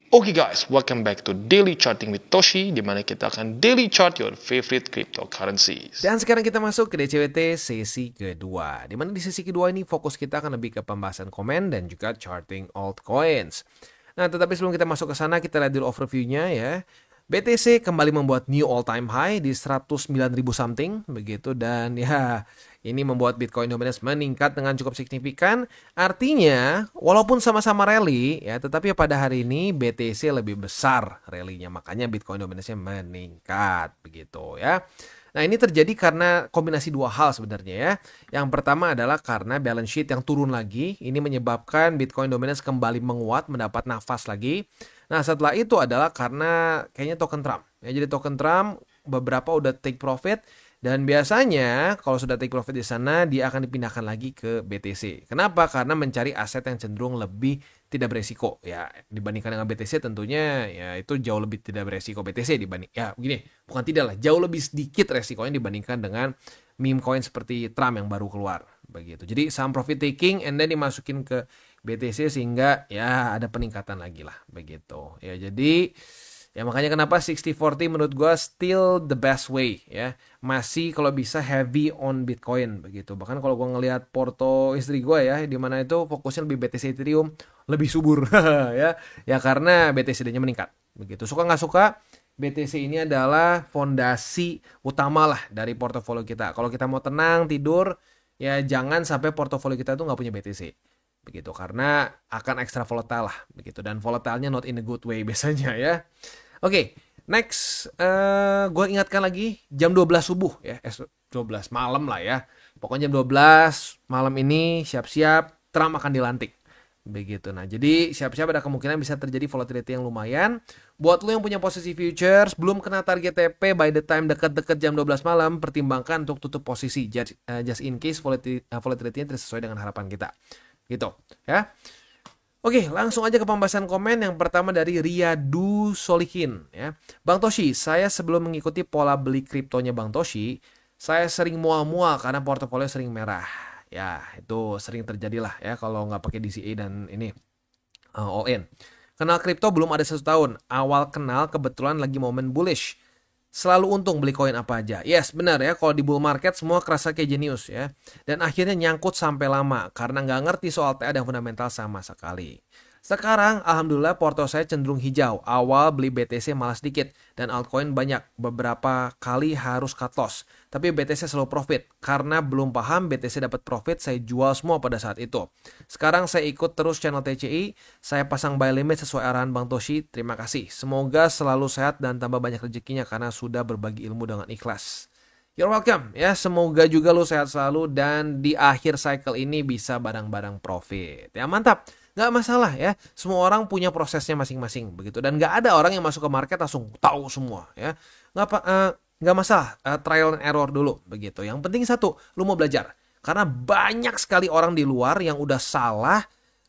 Oke guys, welcome back to Daily Charting with Toshi, di mana kita akan daily chart your favorite cryptocurrencies. Dan sekarang kita masuk ke DCWT sesi kedua, di mana di sesi kedua ini fokus kita akan lebih ke pembahasan komen dan juga charting altcoins. Nah, tetapi sebelum kita masuk ke sana, kita lihat dulu overview-nya ya. BTC kembali membuat new all-time high di 109.000 something, begitu. Dan ya, ini membuat Bitcoin dominance meningkat dengan cukup signifikan. Artinya, walaupun sama-sama rally, ya, tetapi pada hari ini BTC lebih besar rally-nya. Makanya Bitcoin dominance-nya meningkat, begitu ya. Nah, ini terjadi karena kombinasi dua hal sebenarnya ya. Yang pertama adalah karena balance sheet yang turun lagi. Ini menyebabkan Bitcoin dominance kembali menguat, mendapat nafas lagi. Nah, setelah itu adalah karena kayaknya token Trump. Ya, jadi token Trump beberapa udah take profit. Dan biasanya kalau sudah take profit di sana, dia akan dipindahkan lagi ke BTC. Kenapa? Karena mencari aset yang cenderung lebih tidak beresiko. Ya, dibandingkan dengan BTC tentunya ya itu jauh lebih tidak beresiko BTC dibanding. Ya, begini, bukan tidak lah, jauh lebih sedikit resikonya dibandingkan dengan meme coin seperti Trump yang baru keluar. Begitu. Jadi saham profit taking and then dimasukin ke BTC sehingga ya ada peningkatan lagi lah. Begitu. Ya, jadi ya makanya kenapa 60-40 menurut gue still the best way ya. Masih kalau bisa heavy on Bitcoin begitu. Bahkan kalau gue ngelihat porto istri gue ya, di mana itu fokusnya lebih BTC Ethereum, lebih subur ya. Ya karena BTC-nya meningkat. Begitu. Suka nggak suka, BTC ini adalah fondasi utama lah dari portofolio kita. Kalau kita mau tenang tidur, ya jangan sampai portofolio kita tuh nggak punya BTC. Begitu, karena akan ekstra volatile lah. Begitu, dan volatilenya not in a good way biasanya ya. Oke, next, gue ingatkan lagi jam 12 subuh ya, 12 malam lah ya. Pokoknya jam 12 malam ini siap-siap Trump akan dilantik. Begitu. Nah, jadi siap-siap ada kemungkinan bisa terjadi volatility yang lumayan. Buat lo yang punya posisi futures, belum kena target TP by the time deket-deket jam 12 malam, pertimbangkan untuk tutup posisi just in case volatility-nya tidak sesuai dengan harapan kita. Gitu, ya. Oke, langsung aja ke pembahasan komen. Yang pertama dari Riyadu Solihin ya. Bang Toshi, saya sebelum mengikuti pola beli kriptonya Bang Toshi, saya sering mual-mual karena portofolio sering merah. Ya, itu sering terjadi lah ya kalau nggak pakai DCA dan ini all in. Kenal kripto belum ada 1 tahun. Awal kenal kebetulan lagi momen bullish. Selalu untung beli koin apa aja. Yes, benar ya. Kalau di bull market semua kerasa kayak jenius ya. Dan akhirnya nyangkut sampai lama karena nggak ngerti soal TA dan fundamental sama sekali. Sekarang alhamdulillah porto saya cenderung hijau. Awal beli BTC malah sedikit dan altcoin banyak. Beberapa kali harus cut loss. Tapi BTC selalu profit. Karena belum paham BTC dapat profit, saya jual semua pada saat itu. Sekarang saya ikut terus channel TCI. Saya pasang buy limit sesuai arahan Bang Toshi. Terima kasih. Semoga selalu sehat dan tambah banyak rezekinya karena sudah berbagi ilmu dengan ikhlas. You're welcome ya. Semoga juga lu sehat selalu dan di akhir cycle ini bisa barang-barang profit. Ya mantap. Nggak masalah ya, semua orang punya prosesnya masing-masing begitu, dan nggak ada orang yang masuk ke market langsung tahu semua ya. Nggak masalah, trial and error dulu begitu. Yang penting satu, lu mau belajar, karena banyak sekali orang di luar yang udah salah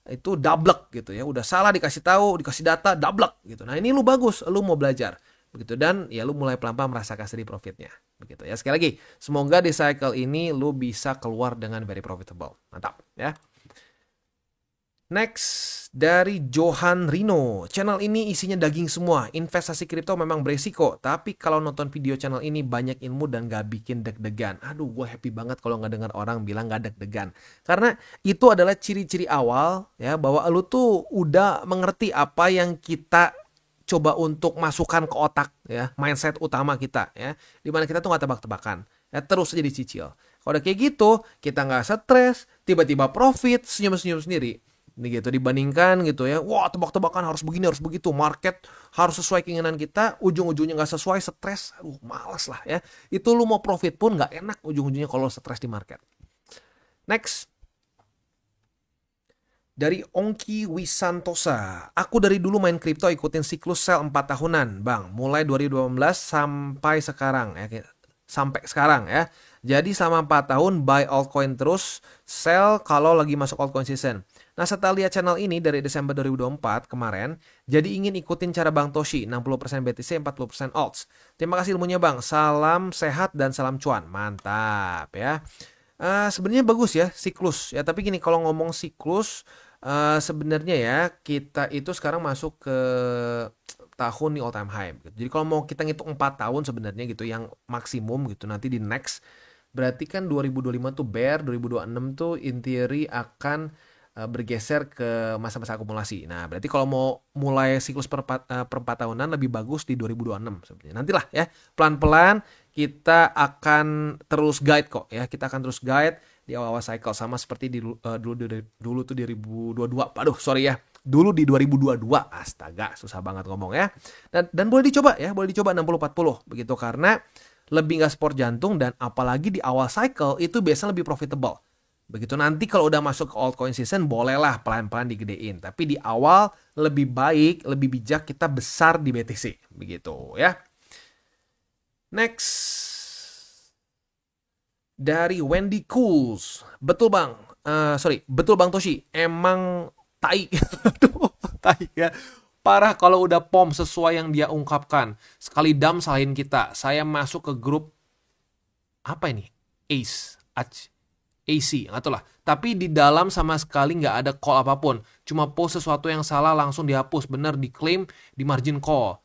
itu dablek gitu ya, udah salah dikasih tahu, dikasih data dablek gitu. Nah ini lu bagus, lu mau belajar begitu, dan ya lu mulai pelan-pelan merasakan sedih profitnya begitu ya. Sekali lagi, semoga di cycle ini lu bisa keluar dengan very profitable. Mantap ya. Next, dari Johan Rino. Channel ini isinya daging semua. Investasi kripto memang beresiko, tapi kalau nonton video channel ini banyak ilmu dan gak bikin deg-degan. Aduh, gue happy banget kalau gak dengar orang bilang gak deg-degan. Karena itu adalah ciri-ciri awal ya, bahwa lu tuh udah mengerti apa yang kita coba untuk masukkan ke otak ya, mindset utama kita ya. Dimana kita tuh gak tebak-tebakan. Ya, terus aja dicicil. Kalau udah kayak gitu, kita gak stres, tiba-tiba profit, senyum-senyum sendiri. Nih gitu, dibandingkan gitu ya, wah tebak-tebakan harus begini harus begitu, market harus sesuai keinginan kita, ujung-ujungnya nggak sesuai, stres, malas lah ya. Itu lu mau profit pun nggak enak ujung-ujungnya kalau stres di market. Next, dari Ongki Wisantosa. Aku dari dulu main kripto ikutin siklus sell 4 tahunan bang, mulai 2018 sampai sekarang ya, sampai sekarang ya. Jadi sama 4 tahun buy altcoin terus, sell kalau lagi masuk altcoin season. Nah setelah lihat channel ini dari Desember 2024 kemarin, jadi ingin ikutin cara Bang Toshi, 60% BTC, 40% alts. Terima kasih ilmunya Bang, salam sehat dan salam cuan. Mantap ya. Sebenarnya bagus ya siklus ya, tapi gini, kalau ngomong siklus, Sebenarnya ya kita itu sekarang masuk ke tahun nih all time high gitu. Jadi kalau mau kita ngitung 4 tahun sebenarnya gitu yang maksimum gitu nanti di next berarti kan 2025 tuh bear, 2026 tuh in theory akan bergeser ke masa-masa akumulasi. Nah, berarti kalau mau mulai siklus per 4 tahunan lebih bagus di 2026 sebenarnya. Nantilah ya, pelan-pelan kita akan terus guide kok ya. Kita akan terus guide di awal-awal cycle sama seperti dulu tuh 2022. Aduh, sorry ya. Dulu di 2022. Astaga, susah banget ngomong ya. Dan boleh dicoba ya, boleh dicoba 60-40 begitu karena lebih nggak sport jantung dan apalagi di awal cycle itu biasanya lebih profitable. Begitu nanti kalau udah masuk ke altcoin season bolehlah pelan-pelan digedein. Tapi di awal lebih baik, lebih bijak kita besar di BTC. Begitu ya. Next. Dari Wendy Cools. Betul bang. Betul bang Toshi. Emang tai. Aduh, tai ya. Parah kalau udah POM sesuai yang dia ungkapkan. Sekali dam salahin kita. Saya masuk ke grup apa ini? AC, nggak tahu lah. Tapi di dalam sama sekali nggak ada call apapun. Cuma post sesuatu yang salah langsung dihapus. Bener diklaim di margin call.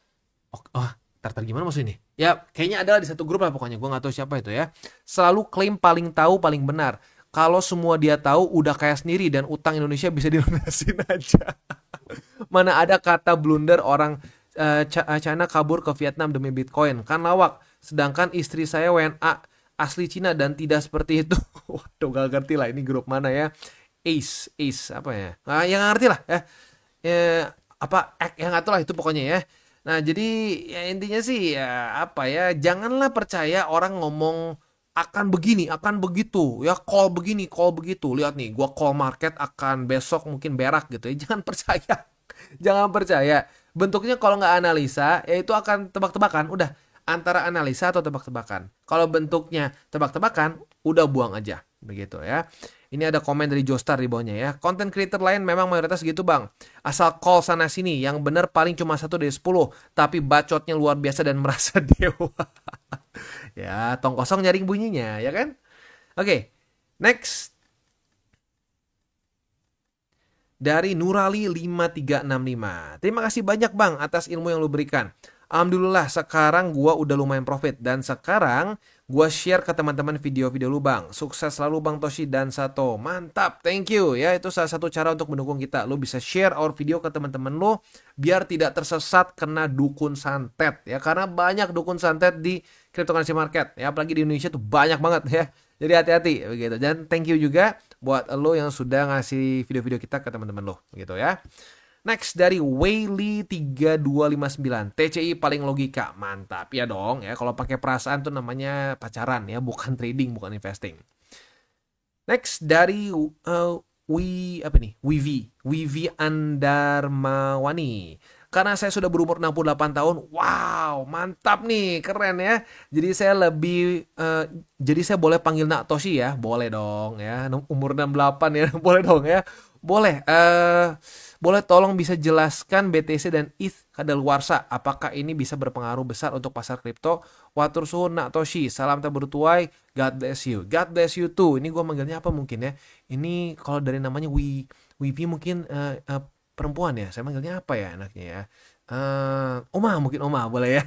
Tar gimana maksudnya ini? Ya kayaknya adalah di satu grup lah pokoknya. Gue nggak tahu siapa itu ya. Selalu klaim paling tahu paling benar. Kalau semua dia tahu udah kaya sendiri dan utang Indonesia bisa dilunasin aja. Mana ada kata blunder orang China kabur ke Vietnam demi Bitcoin. Kan lawak. Sedangkan istri saya WNA asli Cina dan tidak seperti itu. Waduh gak ngerti lah ini grup mana ya. Ace apa ya. Nah, yang ngerti lah ya. Yang nggak tahu lah itu pokoknya ya. Nah jadi ya intinya sih ya apa ya. Janganlah percaya orang ngomong akan begini, akan begitu, ya call begini, call begitu. Lihat nih, gua call market akan besok mungkin berak gitu ya. Jangan percaya, jangan percaya. Bentuknya kalau nggak analisa, ya itu akan tebak-tebakan. Udah antara analisa atau tebak-tebakan. Kalau bentuknya tebak-tebakan, udah buang aja, begitu ya. Ini ada komen dari Joestar di bawahnya ya. Content creator lain memang mayoritas gitu bang. Asal call sana sini, yang benar paling cuma 1 dari 10. Tapi bacotnya luar biasa dan merasa dewa. Ya, tong kosong nyaring bunyinya, ya kan? Oke, next. Dari Nurali 5365. Terima kasih banyak bang atas ilmu yang lu berikan. Alhamdulillah sekarang gua udah lumayan profit. Dan sekarang gua share ke teman-teman video-video lu bang. Sukses selalu bang Toshi dan Sato. Mantap, thank you. Ya, itu salah satu cara untuk mendukung kita. Lu bisa share our video ke teman-teman lu. Biar tidak tersesat kena dukun santet. Ya, karena banyak dukun santet di cryptocurrency market. Ya, apalagi di Indonesia tuh banyak banget ya. Jadi hati-hati begitu. Dan thank you juga buat lo yang sudah ngasih video-video kita ke teman-teman lo gitu ya. Next dari Wayley 3259. TCI paling logika. Mantap ya dong ya. Kalau pakai perasaan tuh namanya pacaran ya, bukan trading, bukan investing. Next dari Wivi Andarmawani. Karena saya sudah berumur 68 tahun. Wow, mantap nih, keren ya. Jadi saya boleh panggil Nak Toshi ya. Boleh dong ya. Umur 68 ya. Boleh dong ya. Boleh. Boleh tolong bisa jelaskan BTC dan ETH kadaluarsa. Apakah ini bisa berpengaruh besar untuk pasar kripto? Watur suhun Nak Toshi. Salam tak bertuai. God bless you. God bless you too. Ini gue manggilnya apa mungkin ya? Ini kalau dari namanya Wivi mungkin perempuan ya. Saya manggilnya apa ya enaknya ya? Mungkin Oma boleh ya.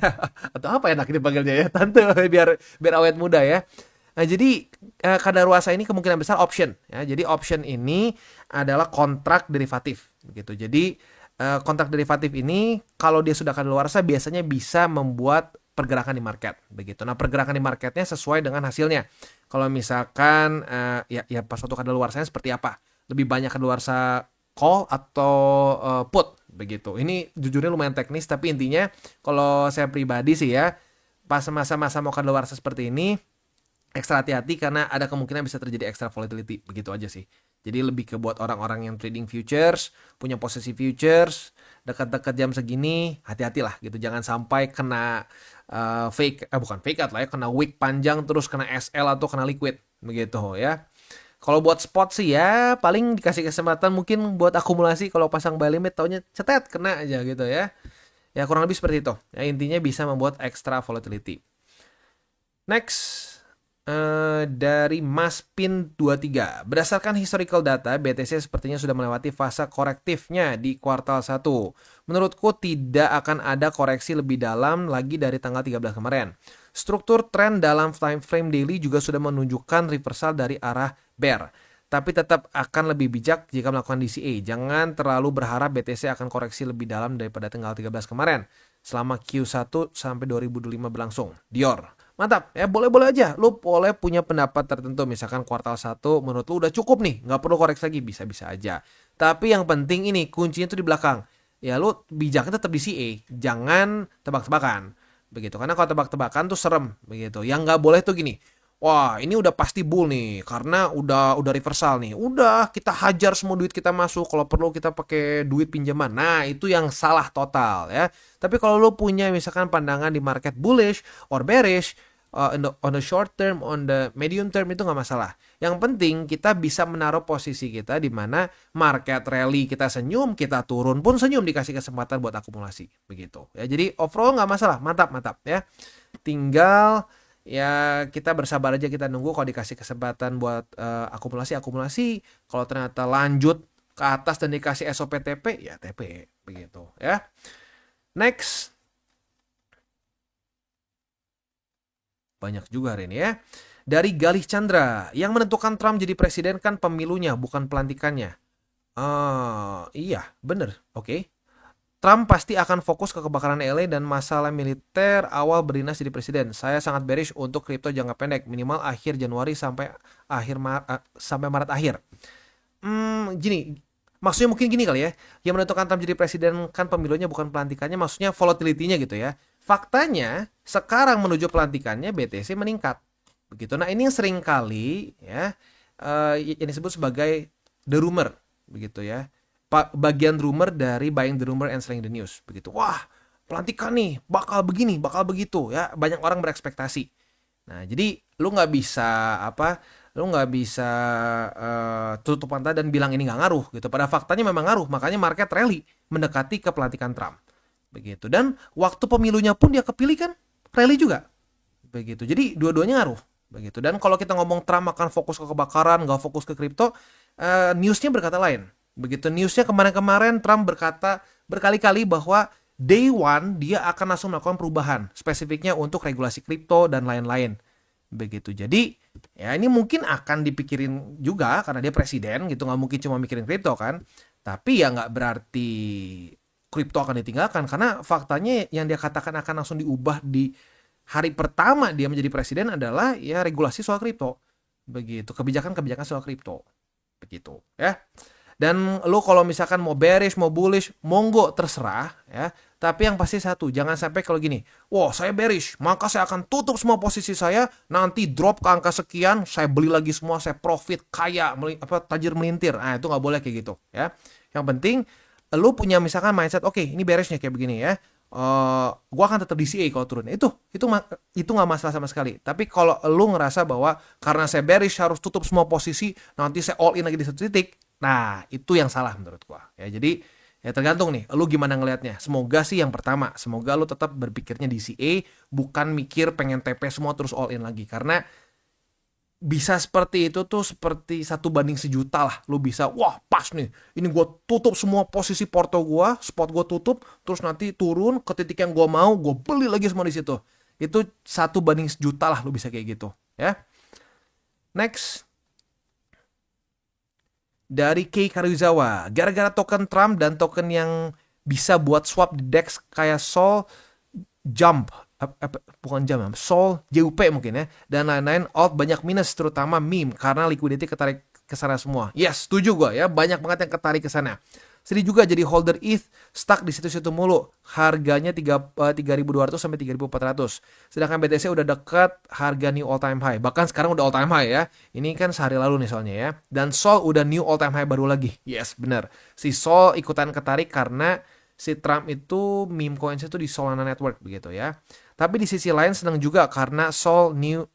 Atau apa enak dipanggilnya ya? Tante biar awet muda ya. Nah, jadi kadaluarsa ini kemungkinan besar option ya. Jadi option ini adalah kontrak derivatif gitu. Jadi kontrak derivatif ini kalau dia sudah kadaluarsa biasanya bisa membuat pergerakan di market begitu. Nah, pergerakan di marketnya sesuai dengan hasilnya. Kalau misalkan ya pas waktu kadaluarsanya seperti apa? Lebih banyak kadaluarsa call atau put begitu. Ini jujurnya lumayan teknis tapi intinya kalau saya pribadi sih ya pas masa-masa mau kadaluarsa seperti ini ekstra hati-hati karena ada kemungkinan bisa terjadi extra volatility. Begitu aja sih. Jadi lebih ke buat orang-orang yang trading futures, punya posisi futures, dekat-dekat jam segini, hati-hatilah gitu. Jangan sampai kena bukan fake out lah ya, kena wick panjang terus kena SL atau kena liquid. Begitu ya. Kalau buat spot sih ya paling dikasih kesempatan mungkin buat akumulasi kalau pasang buy limit taunya cetet kena aja gitu ya. Ya kurang lebih seperti itu. Ya intinya bisa membuat extra volatility. Next. Dari Maspin23. Berdasarkan historical data, BTC sepertinya sudah melewati fase korektifnya di kuartal 1. Menurutku tidak akan ada koreksi lebih dalam lagi dari tanggal 13 kemarin. Struktur tren dalam time frame daily juga sudah menunjukkan reversal dari arah bear. Tapi tetap akan lebih bijak jika melakukan DCA. Jangan terlalu berharap BTC akan koreksi lebih dalam daripada tanggal 13 kemarin. Selama Q1 sampai 2025 berlangsung. Dior. Mantap, ya boleh-boleh aja. Lu boleh punya pendapat tertentu. Misalkan kuartal 1 menurut lu udah cukup nih. Nggak perlu koreksi lagi, bisa-bisa aja. Tapi yang penting ini, kuncinya tuh di belakang. Ya lu bijaknya tetap DCA. Jangan tebak-tebakan. Begitu, karena kalau tebak-tebakan tuh serem. Begitu, yang nggak boleh tuh gini. Wah, ini udah pasti bull nih, karena udah reversal nih. Udah, kita hajar semua duit kita masuk. Kalau perlu kita pakai duit pinjaman. Nah, itu yang salah total ya. Tapi kalau lo punya misalkan pandangan di market bullish or bearish, on the short term, on the medium term itu nggak masalah. Yang penting kita bisa menaruh posisi kita di mana market rally kita senyum, kita turun pun senyum dikasih kesempatan buat akumulasi. Begitu ya. Jadi overall nggak masalah, mantap ya. Tinggal ya kita bersabar aja, kita nunggu kalau dikasih kesempatan buat akumulasi. Kalau ternyata lanjut ke atas dan dikasih SOP TP, ya TP begitu ya. Next. Banyak juga hari ini ya. Dari Galih Chandra, yang menentukan Trump jadi presiden kan pemilunya, bukan pelantikannya. Iya, bener. Oke. Trump pasti akan fokus ke kebakaran LA dan masalah militer awal berdinas jadi presiden. Saya sangat bearish untuk kripto jangka pendek, minimal akhir Januari sampai Maret akhir. Gini, maksudnya mungkin gini kali ya. Yang menentukan Trump jadi presiden kan pemilunya bukan pelantikannya, maksudnya volatility-nya gitu ya. Faktanya sekarang menuju pelantikannya BTC meningkat. Begitu. Nah, ini yang sering kali ya yang disebut sebagai the rumor, begitu ya. Bagian rumor dari buying the rumor and selling the news, begitu. Wah, pelantikan nih bakal begini, bakal begitu ya. Banyak orang berekspektasi. Nah, jadi lu nggak bisa tutup mata dan bilang ini nggak ngaruh gitu. Pada faktanya memang ngaruh, makanya market rally mendekati ke pelantikan Trump. Begitu. Dan waktu pemilunya pun dia kepilih kan rally juga. Begitu. Jadi dua-duanya ngaruh. Begitu. Dan kalau kita ngomong Trump akan fokus ke kebakaran, nggak fokus ke kripto, newsnya berkata lain. Begitu, newsnya kemarin Trump berkata berkali-kali bahwa day one dia akan langsung melakukan perubahan. Spesifiknya untuk regulasi kripto dan lain-lain. Begitu. Jadi ya ini mungkin akan dipikirin juga karena dia presiden gitu. Nggak mungkin cuma mikirin kripto kan. Tapi ya nggak berarti kripto akan ditinggalkan. Karena faktanya yang dia katakan akan langsung diubah di hari pertama dia menjadi presiden adalah ya regulasi soal kripto. Begitu. Kebijakan-kebijakan soal kripto. Begitu ya. Dan lo kalau misalkan mau bearish, mau bullish, monggo terserah ya. Tapi yang pasti satu, jangan sampai kalau gini, wah saya bearish, maka saya akan tutup semua posisi saya, nanti drop ke angka sekian, saya beli lagi semua, saya profit, kaya, tajir melintir. Nah itu nggak boleh kayak gitu ya. Yang penting lo punya misalkan mindset, oke, ini bearishnya kayak begini ya. Gue akan tetap DCA kalau turun. Itu nggak masalah sama sekali. Tapi kalau lo ngerasa bahwa karena saya bearish harus tutup semua posisi, nanti saya all in lagi di satu titik. Nah, itu yang salah menurut gua. Ya, jadi ya tergantung nih, lu gimana ngelihatnya. Semoga sih yang pertama, semoga lu tetap berpikirnya DCA, bukan mikir pengen TP semua terus all in lagi. Karena bisa seperti itu tuh seperti 1:1.000.000 lah. Lu bisa, wah pas nih, ini gua tutup semua posisi porto gua, spot gua tutup, terus nanti turun ke titik yang gua mau, gua beli lagi semua di situ. Itu 1:1.000.000 lah lu bisa kayak gitu, ya. Next. Dari Kei Karuizawa, gara-gara token Trump dan token yang bisa buat swap di DEX kayak Sol, Jump, bukan Jump, Sol, JUP mungkin ya, dan lain-lain, alt banyak minus, terutama meme, karena liquidity ketarik ke sana semua. Yes, setuju gue ya, banyak banget yang ketarik ke sana. Sedih juga jadi holder ETH stuck di situ-situ mulu. Harganya 3.200 sampai 3.400. Sedangkan BTC udah dekat harga new all time high. Bahkan sekarang udah all time high ya. Ini kan sehari lalu nih soalnya ya. Dan Sol udah new all time high baru lagi. Yes, bener. Si Sol ikutan ketarik karena si Trump itu meme coins itu di Solana Network begitu ya. Tapi di sisi lain senang juga karena Sol new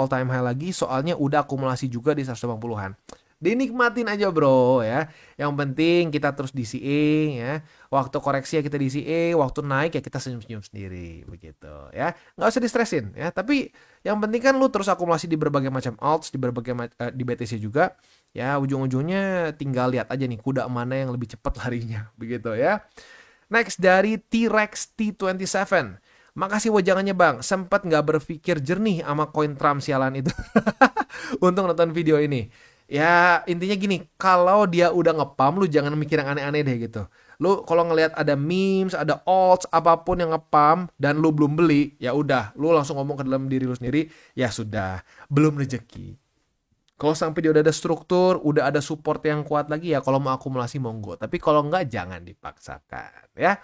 all time high lagi, soalnya udah akumulasi juga di 180-an. Dinikmatin aja bro ya. Yang penting kita terus DCA ya. Waktu koreksi ya kita DCA, waktu naik ya kita senyum-senyum sendiri begitu ya. Nggak usah distresin ya. Tapi yang penting kan lu terus akumulasi di berbagai macam alts, di di BTC juga. Ya ujung-ujungnya tinggal lihat aja nih kuda mana yang lebih cepat larinya begitu ya. Next dari T-Rex T27. Makasih wejangannya bang, sempat nggak berpikir jernih sama koin Trump sialan itu untuk nonton video ini. Ya intinya gini, kalau dia udah ngepam, lu jangan mikir yang aneh-aneh deh gitu. Lu kalau ngelihat ada memes, ada alts, apapun yang ngepam dan lu belum beli, ya udah, lu langsung ngomong ke dalam diri lu sendiri, ya sudah, belum rezeki. Kalau sampai dia udah ada struktur, udah ada support yang kuat lagi ya kalau mau akumulasi monggo. Tapi kalau enggak jangan dipaksakan ya.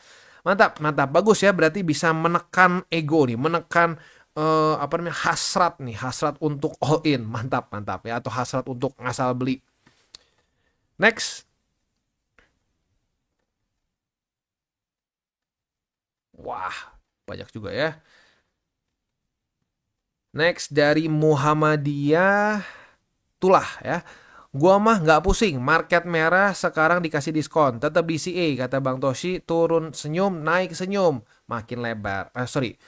Mantap, mantap. Bagus ya, berarti bisa menekan ego nih, menekan apa namanya? Hasrat nih, hasrat untuk all in. Mantap, mantap ya, atau hasrat untuk ngasal beli. Next. Wah, banyak juga ya. Next dari Muhammadiyah Tulah ya. Gua mah nggak pusing, market merah sekarang dikasih diskon, tetap DCA kata Bang Toshi, turun senyum, naik senyum, makin lebar. Sorry,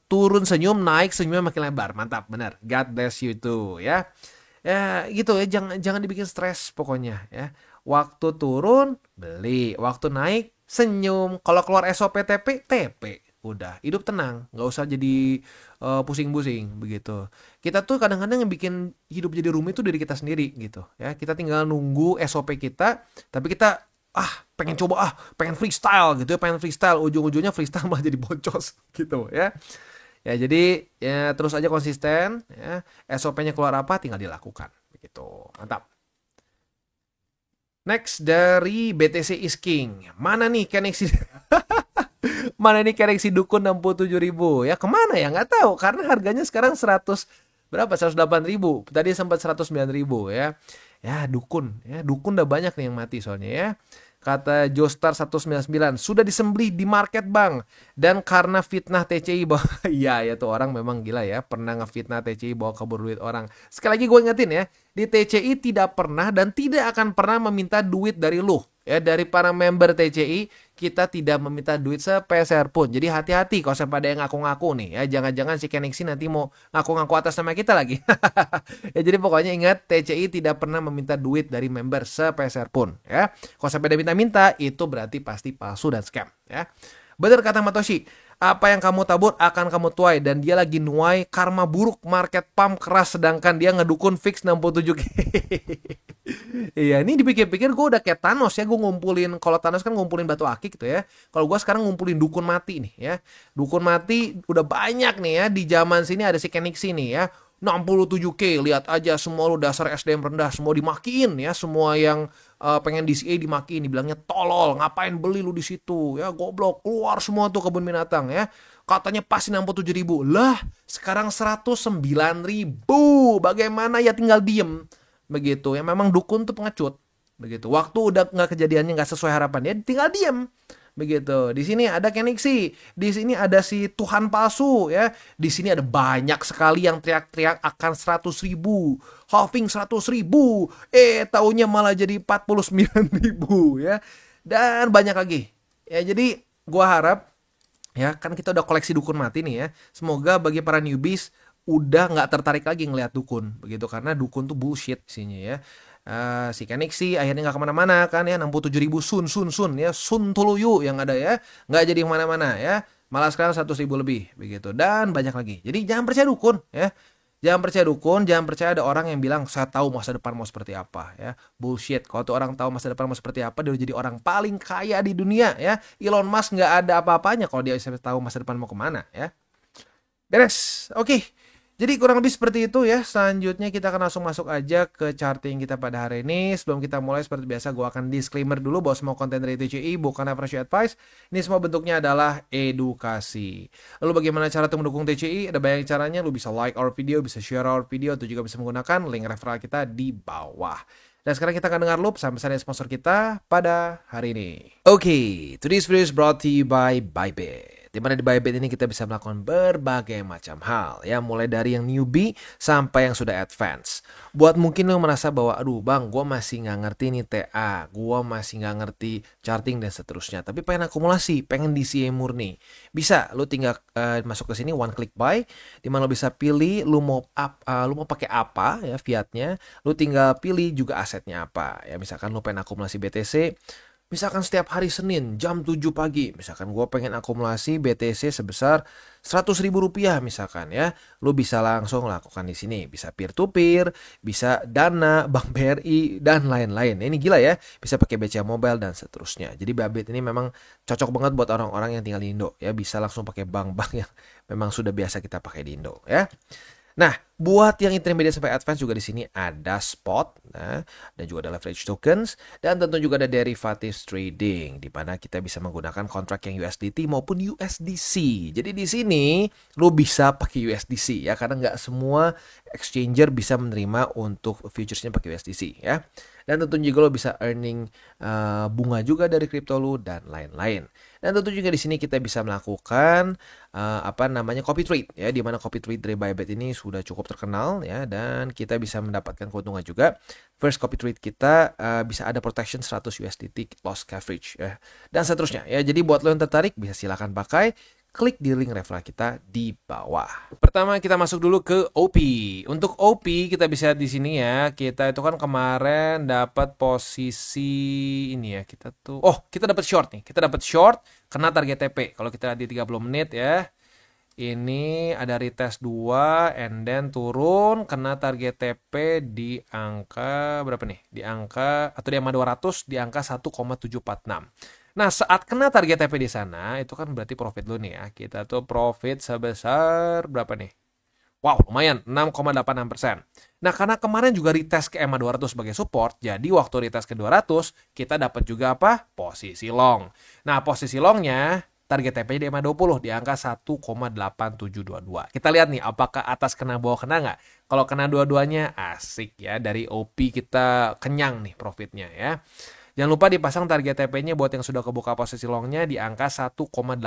turun senyum, naik senyumnya makin lebar, mantap, benar. God bless you too ya. Ya gitu ya, jangan dibikin stres pokoknya ya. Waktu turun beli, waktu naik senyum. Kalau keluar SOP TP, TP. Udah, hidup tenang, nggak usah jadi pusing-pusing begitu. Kita tuh kadang-kadang yang bikin hidup jadi rumit itu dari kita sendiri gitu ya. Kita tinggal nunggu SOP kita, tapi kita pengen coba pengen freestyle gitu ya, pengen freestyle, ujung-ujungnya freestyle malah jadi boncos gitu ya. Ya jadi ya terus aja konsisten ya. SOP-nya keluar apa tinggal dilakukan begitu. Mantap. Next dari BTC is King. Mana nih Kenexi? Mana nih Kenexi Dukun 67.000 ya, kemana ya nggak tahu karena harganya sekarang 100 berapa, 108.000, tadi sempat 109.000 ya. Ya dukun udah banyak nih yang mati soalnya ya. Kata Joestar 199 sudah disembelih di market bang, dan karena fitnah TCI bahwa iya ya tuh orang memang gila ya, pernah ngefitnah TCI bawa kabur duit orang. Sekali lagi gue ingetin ya, di TCI tidak pernah dan tidak akan pernah meminta duit dari lu ya, dari para member TCI. Kita tidak meminta duit sepeser pun. Jadi hati-hati kalau sampai ada yang ngaku-ngaku nih ya. Jangan-jangan si Kenexi nanti mau ngaku-ngaku atas nama kita lagi. Ya jadi pokoknya ingat, TCI tidak pernah meminta duit dari member sepeser pun ya. Kalau sampai ada minta-minta, itu berarti pasti palsu dan scam ya. Benar kata Matoshi, apa yang kamu tabur akan kamu tuai, dan dia lagi nuai karma buruk market pump keras sedangkan dia ngedukun fix 67K. Iya, ini dipikir-pikir gue udah kayak Thanos ya, gue ngumpulin, kalau Thanos kan ngumpulin batu akik gitu ya. Kalau gue sekarang ngumpulin dukun mati nih ya. Dukun mati udah banyak nih ya, di zaman sini ada si Kenexi nih ya. 67K, lihat aja semua lu dasar SDM rendah, semua dimakiin ya, semua yang pengen DCA dimakiin, dibilangnya tolol, ngapain beli lu di situ ya, goblok, keluar semua tuh kebun binatang ya. Katanya pasti 67.000, lah sekarang 109.000, bagaimana ya, tinggal diem begitu ya. Memang dukun tuh pengecut begitu, waktu udah nggak kejadiannya nggak sesuai harapan dia tinggal diem begitu. Di sini ada Kenexi, di sini ada si Tuhan palsu ya, di sini ada banyak sekali yang teriak-teriak akan 100.000, halving 100.000, taunya malah jadi 49.000 ya, dan banyak lagi ya. Jadi gua harap ya, kan kita udah koleksi dukun mati nih ya, semoga bagi para newbies udah nggak tertarik lagi ngelihat dukun begitu, karena dukun tuh bullshit isinya ya. Si Kenexi akhirnya nggak kemana-mana kan ya, 67.000 sun ya, sun tuluyu yang ada ya, nggak jadi kemana-mana ya, malah sekarang 100.000 lebih begitu, dan banyak lagi. Jadi jangan percaya dukun ya, jangan percaya dukun, jangan percaya ada orang yang bilang saya tahu masa depan mau seperti apa ya, bullshit. Kalau tuh orang tahu masa depan mau seperti apa, dia udah jadi orang paling kaya di dunia ya. Elon Musk nggak ada apa-apanya kalau dia bisa tahu masa depan mau kemana ya. Beres, oke. Jadi kurang lebih seperti itu ya. Selanjutnya kita akan langsung masuk aja ke charting kita pada hari ini. Sebelum kita mulai, seperti biasa gue akan disclaimer dulu bahwa semua konten dari TCI bukan financial advice. Ini semua bentuknya adalah edukasi. Lalu bagaimana cara untuk mendukung TCI? Ada banyak caranya. Lu bisa like our video, bisa share our video, atau juga bisa menggunakan link referral kita di bawah. Dan sekarang kita akan dengar loop sampai pesan sponsor kita pada hari ini. Oke, today's video is brought to you by Bybit. Di mana di Bybit ini kita bisa melakukan berbagai macam hal, ya, mulai dari yang newbie sampai yang sudah advance. Buat mungkin lo merasa bahwa, aduh bang, gue masih nggak ngerti nih TA, gue masih nggak ngerti charting dan seterusnya, tapi pengen akumulasi, pengen DCA murni. Bisa, lo tinggal masuk ke sini one click buy, di mana lo bisa pilih lo mau pakai apa, ya, fiatnya. Lo tinggal pilih juga asetnya apa, ya. Misalkan lo pengen akumulasi BTC. Misalkan setiap hari Senin jam 7 pagi, misalkan gue pengen akumulasi BTC sebesar 100.000 rupiah misalkan, ya. Lu bisa langsung lakukan di sini. Bisa peer to peer, bisa Dana, Bank BRI, dan lain-lain. Ini gila ya, bisa pakai BCA Mobile dan seterusnya. Jadi Bybit ini memang cocok banget buat orang-orang yang tinggal di Indo, ya. Bisa langsung pakai bank-bank yang memang sudah biasa kita pakai di Indo, ya. Nah, buat yang intermediate sampai advance juga di sini ada spot, nah, dan juga ada leverage tokens, dan tentu juga ada derivatives trading, di mana kita bisa menggunakan kontrak yang USDT maupun USDC. Jadi di sini lo bisa pakai USDC, ya, karena nggak semua exchanger bisa menerima untuk futuresnya pakai USDC, ya. Dan tentu juga lo bisa earning bunga juga dari kripto lo dan lain-lain. Dan tentu juga di sini kita bisa melakukan copy trade, ya, di mana copy trade dari Bybit ini sudah cukup terkenal, ya, dan kita bisa mendapatkan keuntungan juga. First copy trade kita bisa ada protection 100 USDT loss coverage, ya, dan seterusnya, ya. Jadi buat lo yang tertarik bisa silakan pakai. Klik di link referral kita di bawah. Pertama kita masuk dulu ke OP. Untuk OP kita bisa di sini, ya. Kita itu kan kemarin dapat posisi ini, ya. Kita dapat short nih. Kita dapat short kena target TP. Kalau kita lihat di 30 menit, ya. Ini ada retest 2 and then turun kena target TP di angka berapa nih? Di angka atau di 200 di angka 1,746. Nah, saat kena target TP di sana, itu kan berarti profit dulu nih, ya. Kita tuh profit sebesar berapa nih? Wow, lumayan, 6,86%. Nah, karena kemarin juga retest ke EMA 200 sebagai support, jadi waktu retest ke 200, kita dapat juga apa? Posisi long. Nah, posisi longnya, target TP di EMA 20 di angka 1,8722. Kita lihat nih, apakah atas kena bawah kena nggak? Kalau kena dua-duanya, asik ya. Dari OP kita kenyang nih profitnya, ya. Jangan lupa dipasang target TP-nya buat yang sudah kebuka posisi long-nya di angka 1,872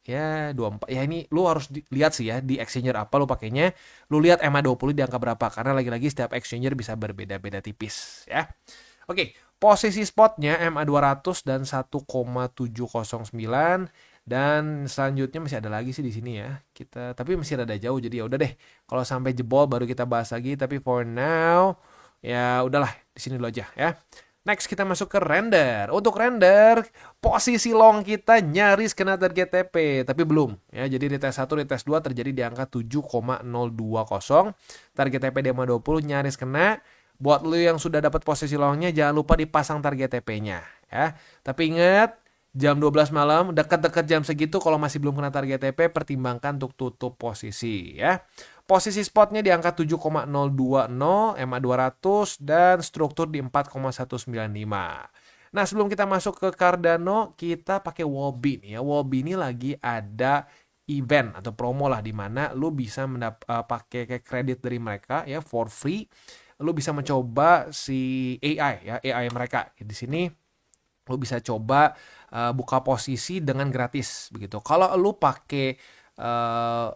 ya 24. Ya ini lu harus lihat sih ya di exchanger apa lu pakainya. Lu lihat EMA 20 di angka berapa karena lagi-lagi setiap exchanger bisa berbeda-beda tipis, ya. Oke, posisi spotnya EMA 200 dan 1,709 dan selanjutnya masih ada lagi sih di sini, ya. Tapi masih rada jauh jadi ya udah deh. Kalau sampai jebol baru kita bahas lagi, tapi for now ya udahlah, di sini dulu aja, ya. Next kita masuk ke render. Untuk render, posisi long kita nyaris kena target TP, tapi belum, ya. Jadi retest 1, retest 2 terjadi di angka 7,020. Target TP di 20 nyaris kena. Buat lu yang sudah dapat posisi longnya, jangan lupa dipasang target TP-nya, ya. Tapi ingat, jam 12 malam, dekat-dekat jam segitu kalau masih belum kena target TP, pertimbangkan untuk tutup posisi, ya. Posisi spotnya di angka 7,020, EMA 200, dan struktur di 4,195. Nah, sebelum kita masuk ke Cardano, kita pakai Wobi nih, ya. Wobi ini lagi ada event atau promo lah, di mana lu bisa pakai kredit dari mereka, ya, for free. Lu bisa mencoba si AI, ya, AI mereka. Di sini lu bisa coba buka posisi dengan gratis begitu. Kalau lu pakai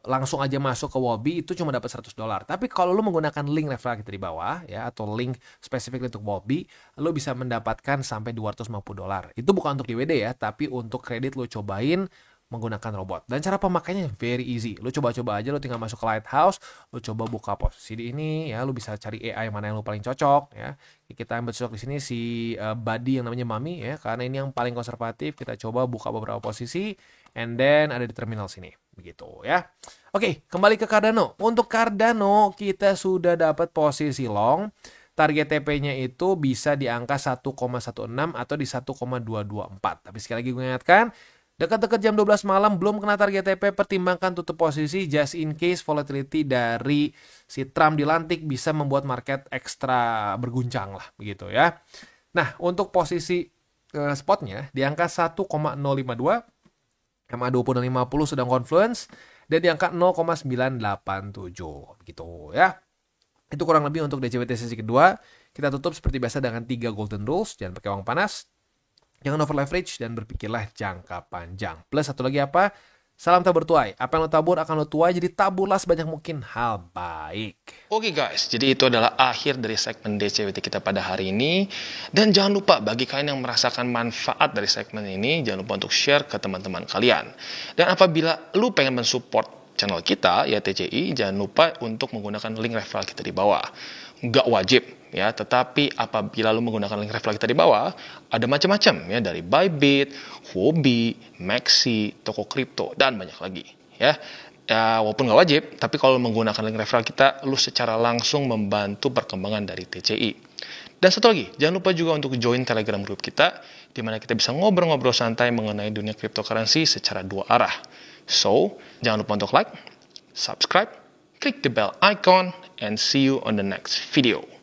langsung aja masuk ke Wobi itu cuma dapat $100. Tapi kalau lu menggunakan link referral kita di bawah, ya, atau link spesifik untuk Wobi, lu bisa mendapatkan sampai $250. Itu bukan untuk DWD, ya, tapi untuk kredit lu cobain menggunakan robot. Dan cara pemakainya very easy. Lu coba-coba aja, lu tinggal masuk ke Lighthouse, lu coba buka posisi di ini, ya, lu bisa cari AI mana yang lu paling cocok, ya. Kita ambil cocok di sini si buddy yang namanya Mami, ya, karena ini yang paling konservatif. Kita coba buka beberapa posisi and then ada di terminal sini, begitu, ya. Oke, kembali ke Cardano. Untuk Cardano kita sudah dapat posisi long. Target TP-nya itu bisa di angka 1,16 atau di 1,224. Tapi sekali lagi gue ingatkan, dekat-dekat jam 12 malam belum kena target TP, pertimbangkan tutup posisi just in case volatility dari si Trump dilantik bisa membuat market ekstra berguncang lah, begitu, ya. Nah, untuk posisi spotnya di angka 1,052, EMA 20 dan 50 sedang confluence, dan di angka 0,987, begitu, ya. Itu kurang lebih untuk DCWT sesi kedua. Kita tutup seperti biasa dengan 3 golden rules, jangan pakai uang panas. Jangan over leverage dan berpikirlah jangka panjang. Plus satu lagi apa? Salam tabur tuai. Apa yang lo tabur akan lo tuai, jadi taburlah sebanyak mungkin hal baik. Oke guys, jadi itu adalah akhir dari segmen DCWT kita pada hari ini. Dan jangan lupa bagi kalian yang merasakan manfaat dari segmen ini, jangan lupa untuk share ke teman-teman kalian. Dan apabila lu pengen mensupport channel kita, ya TCI, jangan lupa untuk menggunakan link referral kita di bawah. Nggak wajib, ya, tetapi apabila lu menggunakan link referral kita di bawah, ada macam-macam, ya, dari Bybit, Huobi, Maxi, toko kripto, dan banyak lagi, ya. Ya, walaupun nggak wajib, tapi kalau menggunakan link referral kita, lu secara langsung membantu perkembangan dari TCI. Dan satu lagi, jangan lupa juga untuk join Telegram group kita, di mana kita bisa ngobrol-ngobrol santai mengenai dunia cryptocurrency secara dua arah. So, jangan lupa untuk like, subscribe, click the bell icon, and see you on the next video.